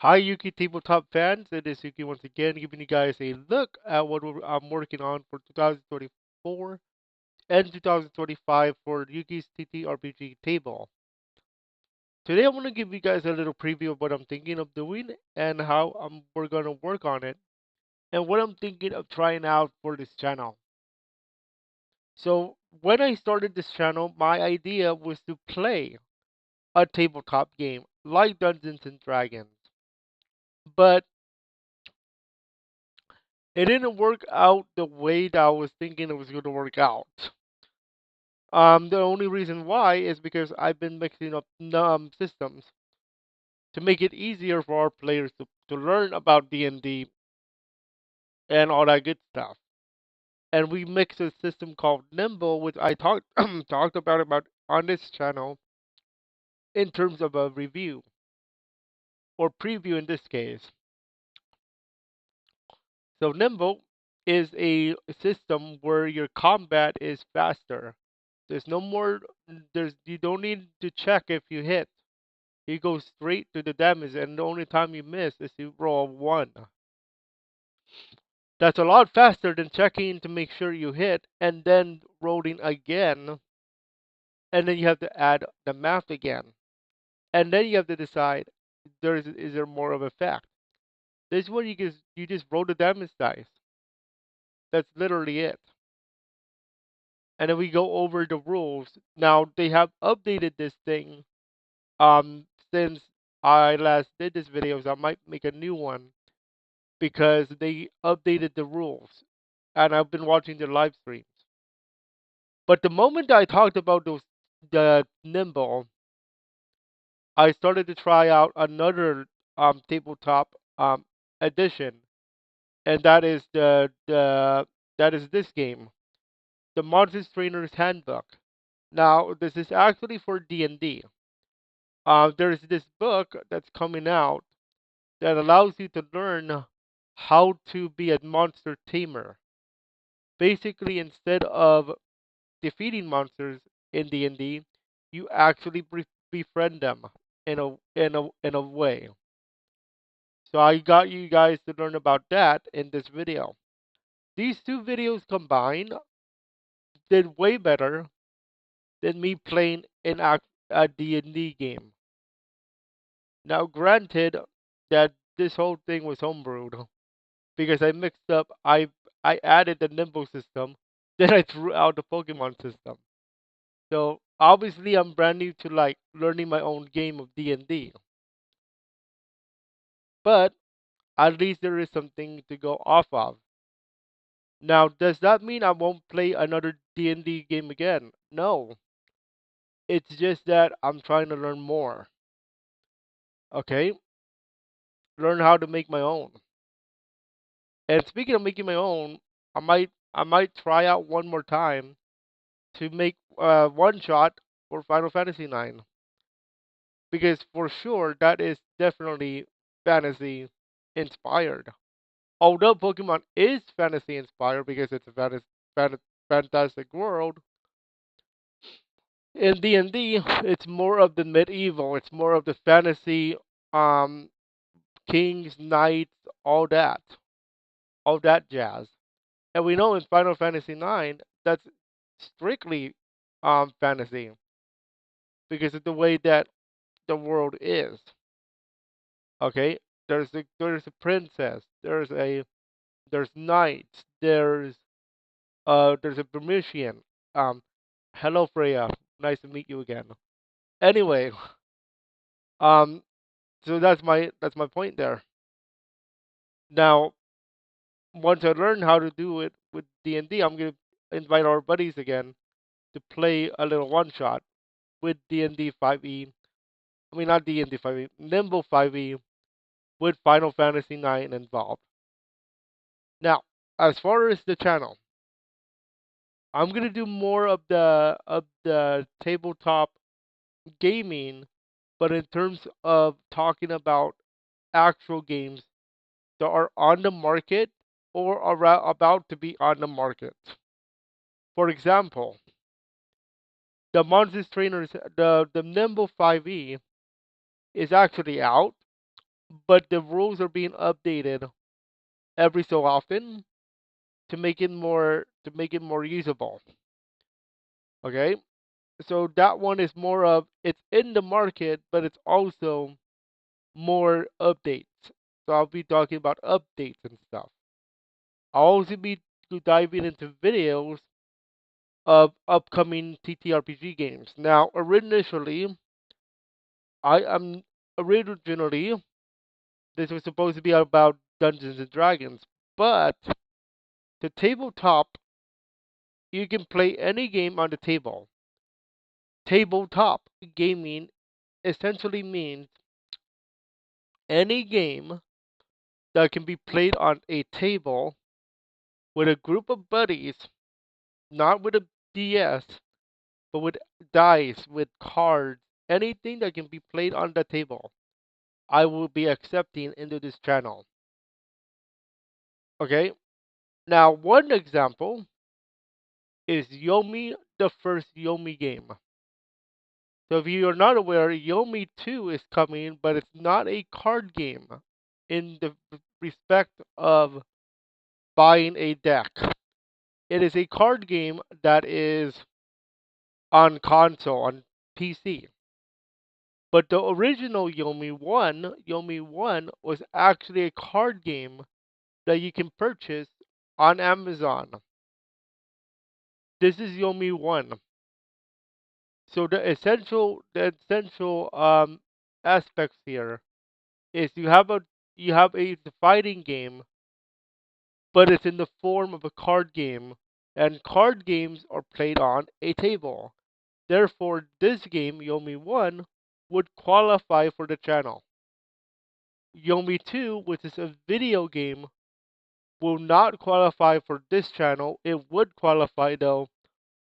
Hi, Yuki tabletop fans. It is Yuki once again, giving you guys a look at what I'm working on for 2024 and 2025 for Yuki's TTRPG table. Today, I'm going to give you guys a little preview of what I'm thinking of doing and how we're going to work on it and what I'm thinking of trying out for this channel. So, when I started this channel, my idea was to play a tabletop game like Dungeons and Dragons. But it didn't work out the way that I was thinking it was going to work out. The only reason why is because I've been mixing up systems to make it easier for our players to learn about D&D and all that good stuff. And we mix a system called Nimble, which I talked talked about on this channel in terms of a review or preview in this case. So Nimble is a system where your combat is faster. There's no more. There's you don't need to check if you hit. You go straight to the damage, and the only time you miss is you roll a one. That's a lot faster than checking to make sure you hit and then rolling again, and then you have to add the math again, and then you have to decide is there more of effect. This one you just roll the damage dice. That's literally it. And then we go over the rules. Now they have updated this thing since I last did this video, so I might make a new one because they updated the rules, and I've been watching their live streams. But the moment I talked about the Nimble, I started to try out another tabletop edition, and that is this game, the Monsters Trainer's Handbook. Now this is actually for D&D. There's this book that's coming out that allows you to learn how to be a monster tamer. Basically, instead of defeating monsters in D&D, you actually befriend them in a way. So I got you guys to learn about that in this video. These two videos combined did way better than me playing a D&D game. Now, granted that this whole thing was homebrewed because I mixed up. I added the Nimble system, then I threw out the Pokemon system. So obviously I'm brand new to like learning my own game of D&D. But at least there is something to go off of. Now, does that mean I won't play another D&D game again? No. It's just that I'm trying to learn more. Okay? Learn how to make my own. And speaking of making my own, I might try out one more time to make one shot for Final Fantasy 9 because for sure that is definitely fantasy inspired. Although Pokemon is fantasy inspired because it's a fantastic world, in D&D it's more of the medieval, it's more of the fantasy, um, kings, knights, all that jazz. And we know in Final Fantasy 9 that's strictly fantasy because of the way that the world is. Okay, there's a princess, there's knights, there's a Burmesian. Hello Freya, nice to meet you again. Anyway, um, so that's my point there. Now, once I learn how to do it with D&D, I'm gonna invite our buddies again to play a little one shot with D&D 5e. I mean, not D&D 5e, Nimble 5e with Final Fantasy 9 involved. Now, as far as the channel, I'm gonna do more of the tabletop gaming, but in terms of talking about actual games that are on the market or are about to be on the market. For example, the Monsters Trainers, the Nimble 5e is actually out. but the rules are being updated every so often to make it more usable. Okay, so that one is more of it's in the market, but it's also more updates. So I'll be talking about updates and stuff. I'll also be diving into videos of upcoming TTRPG games. Now, I am originally this was supposed to be about Dungeons and Dragons, but the tabletop you can play any game on the table. Tabletop gaming essentially means any game that can be played on a table with a group of buddies, not with a DS, but with dice, with cards, anything that can be played on the table. I will be accepting into this channel. Okay? Now, one example is Yomi, the first Yomi game. So if you are not aware, Yomi 2 is coming, but it's not a card game in the respect of buying a deck. It is a card game that is on console, on PC. But the original Yomi 1 was actually a card game that you can purchase on Amazon. This is Yomi 1. So the essential aspects here is you have a fighting game, but it's in the form of a card game, and card games are played on a table. Therefore, this game, Yomi 1, would qualify for the channel. Yomi 2, which is a video game, will not qualify for this channel. It would qualify though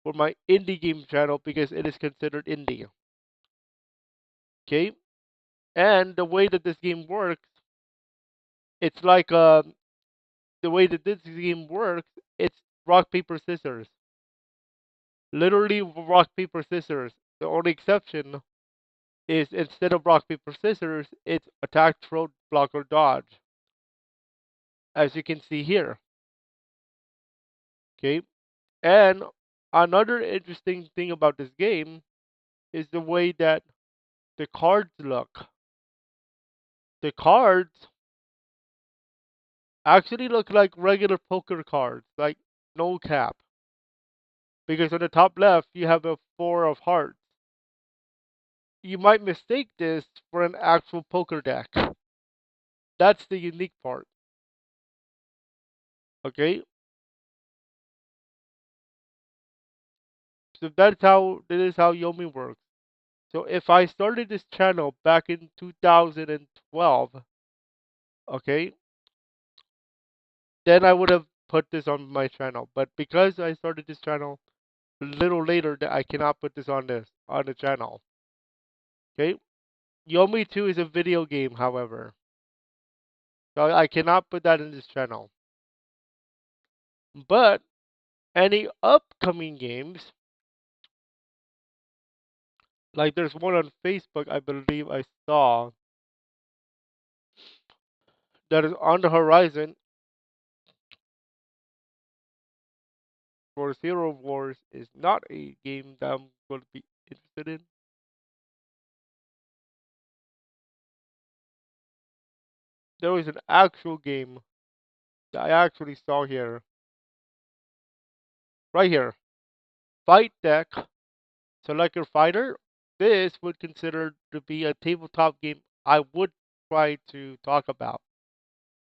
for my indie game channel because it is considered indie. Okay? And the way that this game works, it's like the way that this game works, it's rock paper scissors. Literally rock paper scissors. The only exception is instead of rock paper scissors, it's attack, throw, block, or dodge, as you can see here. Okay, and another interesting thing about this game is the way that the cards look. The cards actually look like regular poker cards, like no cap. Because on the top left, you have a four of hearts. You might mistake this for an actual poker deck. That's the unique part. Okay, so that is how Yomi works. So if I started this channel back in 2012, okay, then I would have put this on my channel. But because I started this channel a little later, that I cannot put this on the channel. Okay, Yomi 2 is a video game, however, so I cannot put that in this channel. But any upcoming games, like there's one on Facebook, I believe I saw that is on the horizon for Zero Wars is not a game that I'm going to be interested in. There was an actual game that I actually saw here, right here. Fight deck, select your fighter. This would consider to be a tabletop game I would try to talk about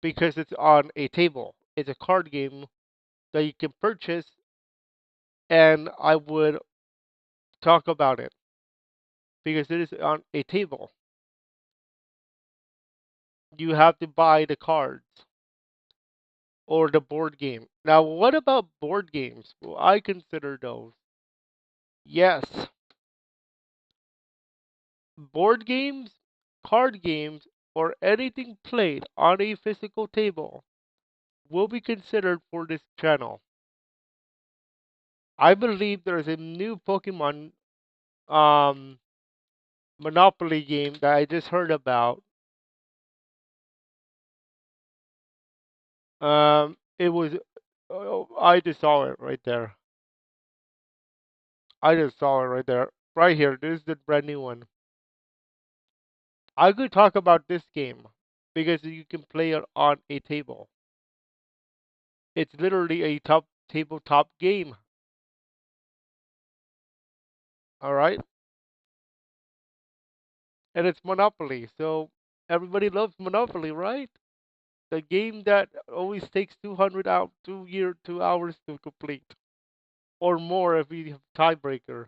because it's on a table. It's a card game that you can purchase, and I would talk about it because it is on a table. You have to buy the cards or the board game. Now, what about board games? Well, I consider those. Yes, board games, card games, or anything played on a physical table will be considered for this channel. I believe there is a new Pokemon um, Monopoly game that I just heard about It was. Oh, I just saw it right there. I just saw it right there. Right here. This is the brand new one. I could talk about this game because you can play it on a table. It's literally a top tabletop game. All right, and it's Monopoly. So everybody loves Monopoly, right? The game that always takes 2 hours to complete, or more if you have tiebreaker.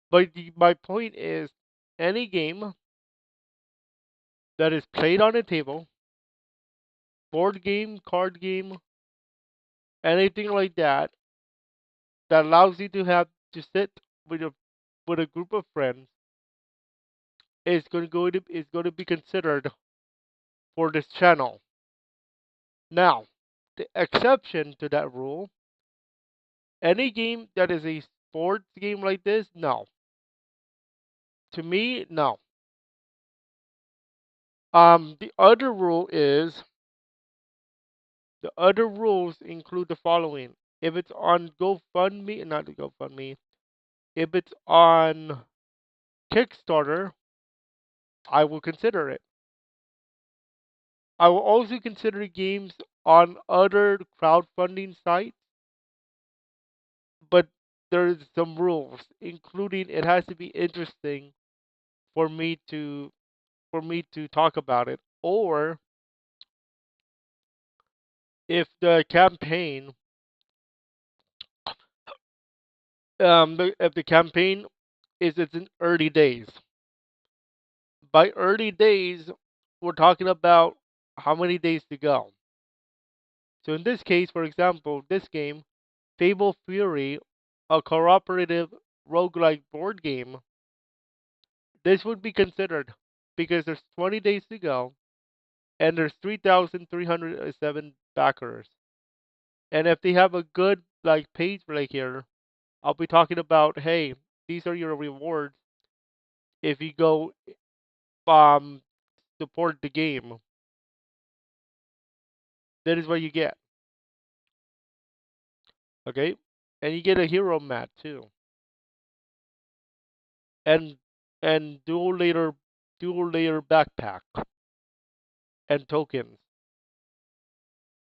But my point is, any game that is played on a table, board game, card game, anything like that, that allows you to have to sit with a group of friends, is going to be considered for this channel. Now, the exception to that rule, any game that is a sports game like this, no. To me, no. The other rule is the other rules include the following. If it's on GoFundMe, not the GoFundMe, if it's on Kickstarter, I will consider it. I will also consider games on other crowdfunding sites, but there's some rules, including it has to be interesting for me to talk about it, or if the campaign if the campaign is it's in early days. By early days, we're talking about how many days to go. So in this case, for example, this game, Fable Fury, a cooperative roguelike board game, this would be considered because there's 20 days to go and there's 3,307 backers. And if they have a good like page right here, I'll be talking about, hey, these are your rewards if you go um support the game. That is what you get. Okay? And you get a hero mat too. And dual layer backpack and tokens.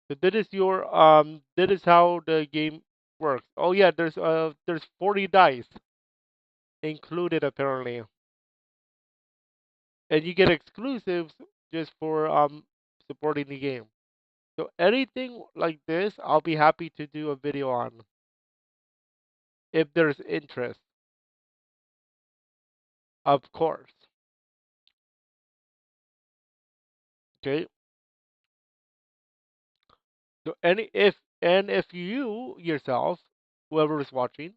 So that is how the game works. Oh yeah, there's 40 dice included apparently. And you get exclusives just for supporting the game. So anything like this, I'll be happy to do a video on if there's interest, of course. Okay. So if you yourself, whoever is watching,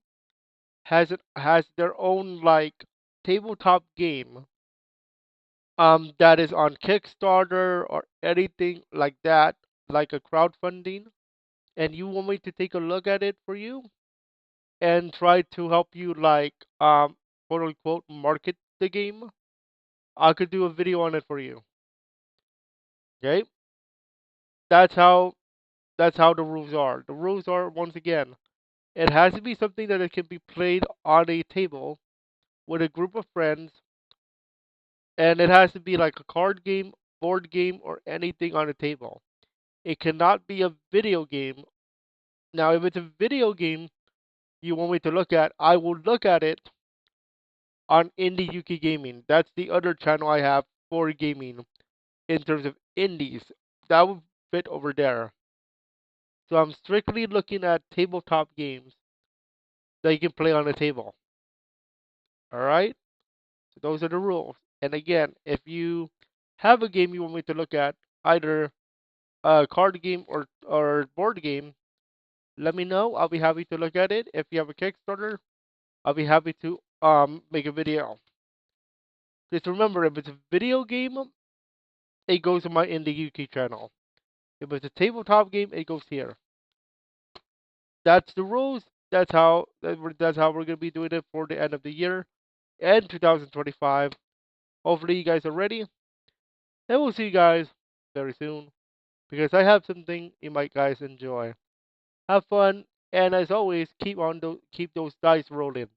has their own like tabletop game that is on Kickstarter or anything like that, like a crowdfunding, and you want me to take a look at it for you and try to help you like quote unquote market the game, I could do a video on it for you. Okay? That's how the rules are. The rules are once again, it has to be something that it can be played on a table with a group of friends, and it has to be like a card game, board game, or anything on a table. It cannot be a video game. Now, if it's a video game you want me to look at, I will look at it on Indie Yuki Gaming. That's the other channel I have for gaming in terms of indies. That would fit over there. So I'm strictly looking at tabletop games that you can play on a table. All right? So those are the rules. And again, if you have a game you want me to look at, either a card game or board game, let me know. I'll be happy to look at it. If you have a Kickstarter, I'll be happy to make a video. Just remember, if it's a video game, it goes to my Indie Yuki channel. If it's a tabletop game, it goes here. That's the rules. That's how we're gonna be doing it for the end of the year and 2025. Hopefully, you guys are ready, and we'll see you guys very soon. because I have something you might guys enjoy. Have fun, and as always, keep those dice rolling.